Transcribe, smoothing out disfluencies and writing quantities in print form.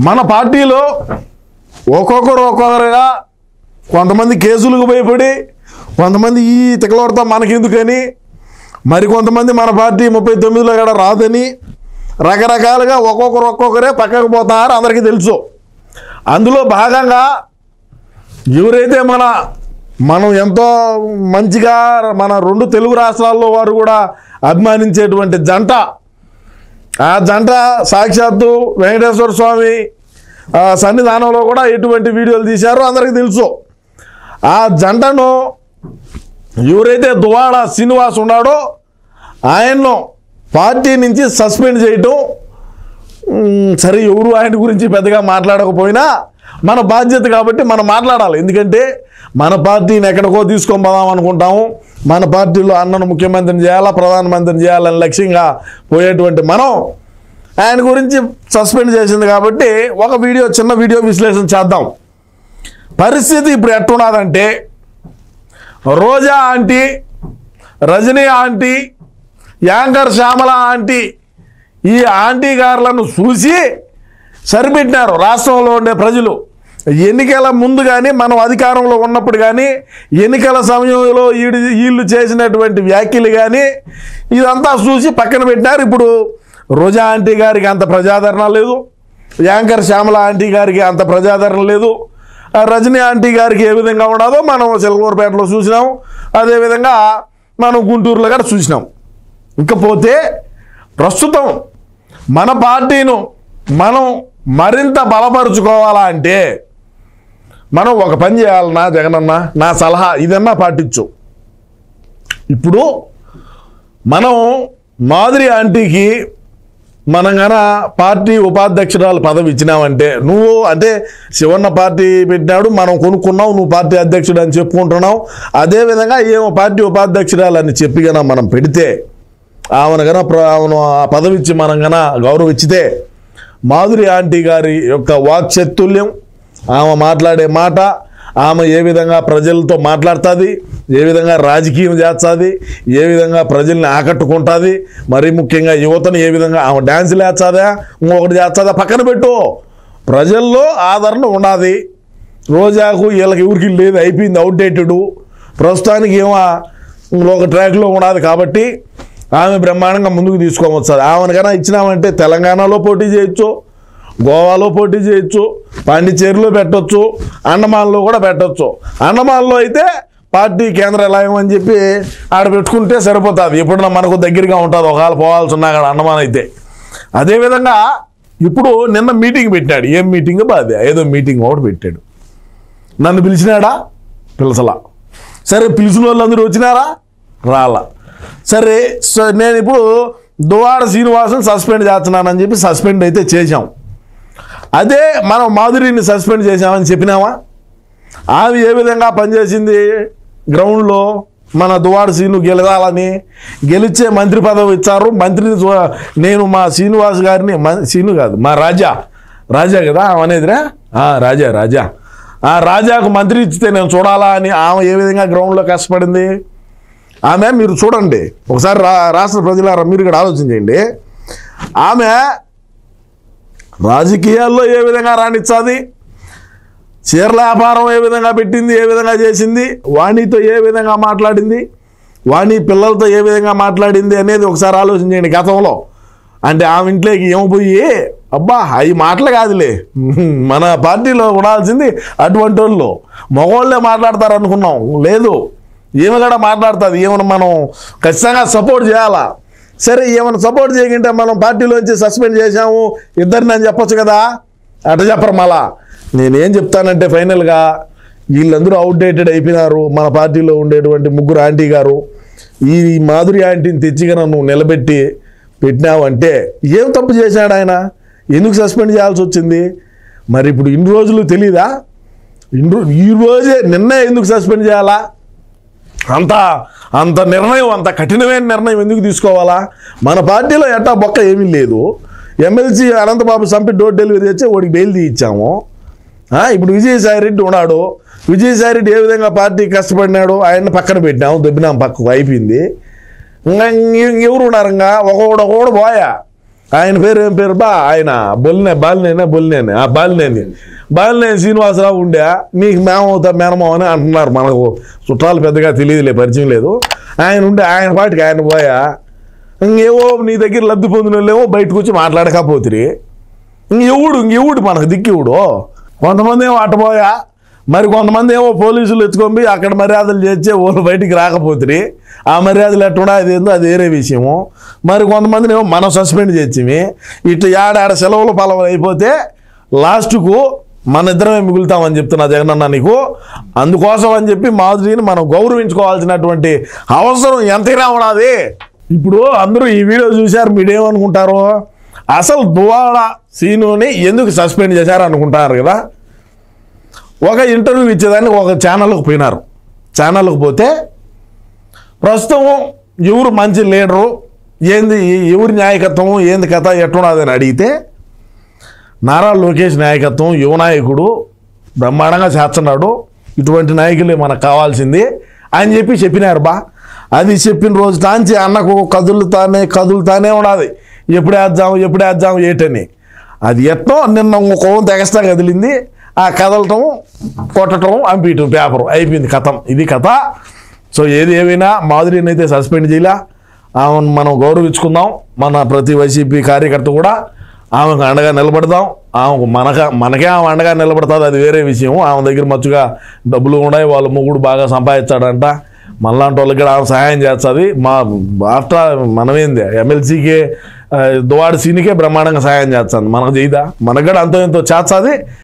మన పార్టీలో ఒక్కొక్కరుగా కొంతమంది కేసులకు భయపడి, కొంతమంది ఈ తికలవడతా మనకెందుకని, మరికొంతమంది మన పార్టీ 39లో కూడా రాదని రకరకాలుగా ఒక్కొక్కరే పక్కకు పోతున్నారు, అందరికీ తెలుసు. అందులో భాగంగా ఎవరైతే మనం ఎంతో మంచిగా మన 2 తెలుగు రాష్ట్రాల్లో వారు కూడా అభిమానించేటువంటి జంట, ఆ జంట సాక్షాత్తు వెంకటేశ్వర స్వామి సన్నిధానంలో కూడా ఎటువంటి వీడియోలు తీశారో అందరికీ తెలుసు. ఆ జంటను ఎవరైతే దువ్వాడ శ్రీనివాస్ ఉన్నాడో ఆయన్ను పార్టీ నుంచి సస్పెండ్ చేయటం, సరే ఎవరు ఆయన గురించి పెద్దగా మాట్లాడకపోయినా మన బాధ్యత కాబట్టి మనం మాట్లాడాలి. ఎందుకంటే మన పార్టీని ఎక్కడికో తీసుకొని పోదాం అనుకుంటాము. మన పార్టీలో అన్నను ముఖ్యమంత్రిని చేయాలా, ప్రధానమంత్రిని చేయాలని లక్ష్యంగా పోయేటువంటి మనం ఆయన గురించి సస్పెండ్ చేసింది కాబట్టి ఒక చిన్న వీడియో విశ్లేషణ చేద్దాం. పరిస్థితి ఇప్పుడు ఎట్టున్నదంటే, Roja aunty, Rajani aunty, anchor Shyamala aunty, ఈ ఆంటీ గారులను చూసి సరిపెట్టినారు రాష్ట్రంలో ఉండే ప్రజలు. ఎన్నికల ముందు కానీ, మనం అధికారంలో ఉన్నప్పుడు కానీ, ఎన్నికల సమయంలో వీళ్ళు చేసినటువంటి వ్యాఖ్యలు కానీ ఇదంతా చూసి పక్కన పెట్టినారు. ఇప్పుడు రోజా ఆంటీ గారికి అంత ప్రజాదరణ లేదు, యాంకర్ శ్యామల ఆంటీ గారికి అంత ప్రజాదరణ లేదు, రజనీ ఆంటీ గారికి ఏ విధంగా ఉండదో మనం చిలకూరుపేటలో చూసినాం, అదేవిధంగా మనం గుంటూరులో కూడా చూసినాం. ఇకపోతే ప్రస్తుతం మన పార్టీను మనం మరింత బలపరుచుకోవాలా అంటే మనం ఒక పని చేయాలన్నా జగనన్న, నా సలహా ఇదన్నా పాటించు. ఇప్పుడు మనం మాధురి ఆంటీకి మనం గన పార్టీ ఉపాధ్యక్షురాలు పదవి ఇచ్చినామంటే, నువ్వు అంటే శివన్న పార్టీ పెట్టినాడు, మనం కొనుక్కున్నావు, నువ్వు పార్టీ అధ్యక్షుడు అని చెప్పుకుంటున్నావు, అదేవిధంగా ఏమో పార్టీ ఉపాధ్యక్షురాలు అని చెప్పి గన మనం పెడితే, ఆమెను ఆ పదవి ఇచ్చి మనం గన గౌరవించితే మాధురి ఆంటీ గారి యొక్క వాక్చతుల్యం, ఆమె మాట్లాడే మాట, ఆమె ఏ విధంగా ప్రజలతో మాట్లాడుతుంది, ఏ విధంగా రాజకీయం చేస్తుంది, ఏ విధంగా ప్రజల్ని ఆకట్టుకుంటుంది, మరీ ముఖ్యంగా యువతను ఏ విధంగా ఆమె డ్యాన్సులు వేస్తుందా, ఇంకొకటి చేస్తుందా పక్కన పెట్టు, ప్రజల్లో ఆదరణ ఉన్నది. రోజాకు వీళ్ళకి ఎవరికి లేదు, అయిపోయింది, అవుట్డేటెడ్. ప్రస్తుతానికి ఏమో ఒక ట్రాక్లో ఉన్నది కాబట్టి ఆమె బ్రహ్మాండంగా ముందుకు తీసుకోవచ్చు. ఆమెను కన్నా ఇచ్చినామంటే తెలంగాణలో పోటీ చేయొచ్చు, గోవాలో పోటీ చేయొచ్చు, పాండిచేరిలో పెట్టవచ్చు, అండమాన్లో కూడా పెట్టవచ్చు. అండమాన్లో అయితే పార్టీ కేంద్రాలయం అని చెప్పి ఆడ పెట్టుకుంటే సరిపోతుంది, ఎప్పుడన్నా మనకు దగ్గరగా ఉంటుంది, ఒకవేళ పోవాల్సి ఉన్నా కూడా అండమాన్ అయితే. అదేవిధంగా ఇప్పుడు నిన్న మీటింగ్ పెట్టాడు, ఏం మీటింగ్ బాధ, ఏదో మీటింగ్ ఒకటి పెట్టాడు, నన్ను పిలిచినాడా, పిలసలా. సరే పిలిచిన వాళ్ళందరూ వచ్చినారా, రాలా. సరే నేను ఇప్పుడు దువ్వాడ శ్రీనివాసుని సస్పెండ్ చేస్తున్నానని చెప్పి సస్పెండ్ అయితే చేశాం. అదే మనం మాధురిని సస్పెండ్ చేసామని చెప్పినామా, ఆమె ఏ విధంగా పనిచేసింది గ్రౌండ్లో, మన దువ్వాడ శ్రీను గెలవాలని గెలిచే మంత్రి పదవి ఇచ్చారు. మంత్రిని నేను మా శ్రీనివాస్ గారిని, శ్రీను కాదు మా రాజా కదా అనేదిరా, రాజా ఆ రాజాకు మంత్రి ఇచ్చితే నేను చూడాలా అని ఆమె ఏ విధంగా గ్రౌండ్లో కష్టపడింది ఆమె. మీరు చూడండి ఒకసారి, రాష్ట్ర ప్రజలారా మీరు కూడా ఆలోచన చేయండి. ఆమె రాజకీయాల్లో ఏ విధంగా రాణించాది, చీరల వ్యాపారం ఏ విధంగా పెట్టింది, ఏ విధంగా చేసింది, వాణితో ఏ విధంగా మాట్లాడింది, వాణి పిల్లలతో ఏ విధంగా మాట్లాడింది అనేది ఒకసారి ఆలోచన చేయండి. గతంలో అంటే ఆమె ఇంట్లోకి ఏమపోయి, అబ్బా అవి మాటలు కాదులే, మన పార్టీలో ఉండాల్సింది అటువంటి వాళ్ళు, మగవాళ్ళే మాట్లాడతారు అనుకున్నాం, లేదు ఏమి కూడా మాట్లాడుతుంది. ఏమైనా మనం ఖచ్చితంగా సపోర్ట్ చేయాలా. సరే ఏమైనా సపోర్ట్ చేయకుంటే మనం పార్టీలోంచి సస్పెండ్ చేసాము ఇద్దరిని అని చెప్పొచ్చు కదా, అట చెప్పరు. మళ్ళా నేనేం చెప్తానంటే ఫైనల్గా వీళ్ళందరూ అవుట్డేటెడ్ అయిపోయినారు. మన పార్టీలో ఉండేటువంటి 3 ఆంటీ గారు, ఈ మాధురి ఆంటీని తెచ్చిగా నువ్వు నిలబెట్టి పెట్టినావంటే ఏం తప్పు చేశాడు ఆయన, ఎందుకు సస్పెండ్ చేయాల్సి వచ్చింది? మరి ఇప్పుడు ఇన్ని రోజులు తెలీదా, ఈ రోజే నిన్నే ఎందుకు సస్పెండ్ చేయాలా? అంత నిర్ణయం, అంత కఠినమైన నిర్ణయం ఎందుకు తీసుకోవాలా? మన పార్టీలో ఎట్టా బొక్క ఏమీ లేదు. ఎమ్మెల్సీ అనంతబాబు చంపి డోర్ డెలివరీ చేసి వాడికి బెయిల్ తీయించాము. ఇప్పుడు విజయసాయిరెడ్డి ఉన్నాడు, విజయసాయిరెడ్డి ఏ విధంగా పార్టీ కష్టపడినాడు, ఆయన్ని పక్కన పెట్టినాము, దొబ్బినాము, పక్కకు అయిపోయింది. ఇంకా ఎవరు ఉన్నారు, ఇంకా ఒకడు పోయా. ఆయన పేరు ఏం పేరు బా ఆయన బాలినేని శ్రీనివాసరావు ఉండే మీకు మేమవుతా మేనమావ అని అంటున్నారు. మనకు చుట్టాలు పెద్దగా తెలియదులే, పరిచయం లేదు. ఆయన ఉండే ఆయన పాటికి ఆయన పోయా ఇంకేవో నీ దగ్గర లబ్ధి పొందిన వాళ్ళేమో బయటకు వచ్చి మాట్లాడకపోతురి. ఇంకెవుడు మనకు దిక్కివుడు. కొంతమంది ఏమో అట్టపోయా, మరి కొంతమంది ఏమో పోలీసులు ఎత్తుకొని అక్కడ మర్యాదలు చేస్తే వాళ్ళు బయటికి రాకపోతురి. ఆ మర్యాదలు ఎట్టుడా అదేందో అది వేరే విషయము. మరి కొంతమందిని ఏమో మనం సస్పెండ్ చేసిమి. ఇట్లా ఏడాడ సెలవులు పలవలు అయిపోతే లాస్ట్కు మన ఇద్దరమే మిగులుతామని చెప్తున్నా జగనన్న నీకు. అందుకోసం అని చెప్పి మాధురిని మనం గౌరవించుకోవాల్సినటువంటి అవసరం ఎంతైనా ఉన్నది. ఇప్పుడు అందరూ ఈ వీడియో చూశారు, మీరేమనుకుంటారు, అసలు దువ్వాడ సీనుని ఎందుకు సస్పెండ్ చేశారు అనుకుంటారు కదా. ఒక ఇంటర్వ్యూ ఇచ్చేదానికి ఒక ఛానల్కి పోయినారు. ఛానల్కి పోతే ప్రస్తుతం ఎవరు మంచి లీడరు, ఏంది ఎవరి నాయకత్వం, ఏంది కథ ఎట్టున్నదని అడిగితే నారా లోకేష్ నాయకత్వం, యువ నాయకుడు బ్రహ్మాండంగా చేస్తున్నాడు, ఇటువంటి నాయకులే మనకు కావాల్సింది అని చెప్పినారు బా. అది చెప్పిన రోజు టాంచి అన్నకు కదులుతానే ఉన్నది, ఎప్పుడేద్దాం ఏటని. అది ఎట్టో నిన్న ఇంకొక తెగస్తా కదిలింది. ఆ కదలటం, కొట్టడం, అంపీయటం, పేపరు అయిపోయింది, కథం. ఇది కథ. సో ఏది ఏమైనా మాధురిని అయితే సస్పెండ్ చేయలే. ఆమెను మనం గౌరవించుకుందాం. మన ప్రతి వైసీపీ కార్యకర్త కూడా ఆమెకు అండగా నిలబడదాం. ఆమెకు మనకే ఆమె అండగా నిలబడుతుంది, అది వేరే విషయం. ఆమె దగ్గర మచ్చుగా డబ్బులు ఉన్నాయి, వాళ్ళ మొగుడు బాగా సంపాదించాడంట. మనలాంటి వాళ్ళకి కూడా ఆమె సహాయం చేస్తుంది. ఆఫ్టర్ మనమేంది ఎమ్మెల్సీకే దువ్వాడ సీనికే బ్రహ్మాండంగా సహాయం చేస్తుంది. మనకు చేయదా? మనకు కూడా అంతో ఎంతో చేస్తుంది.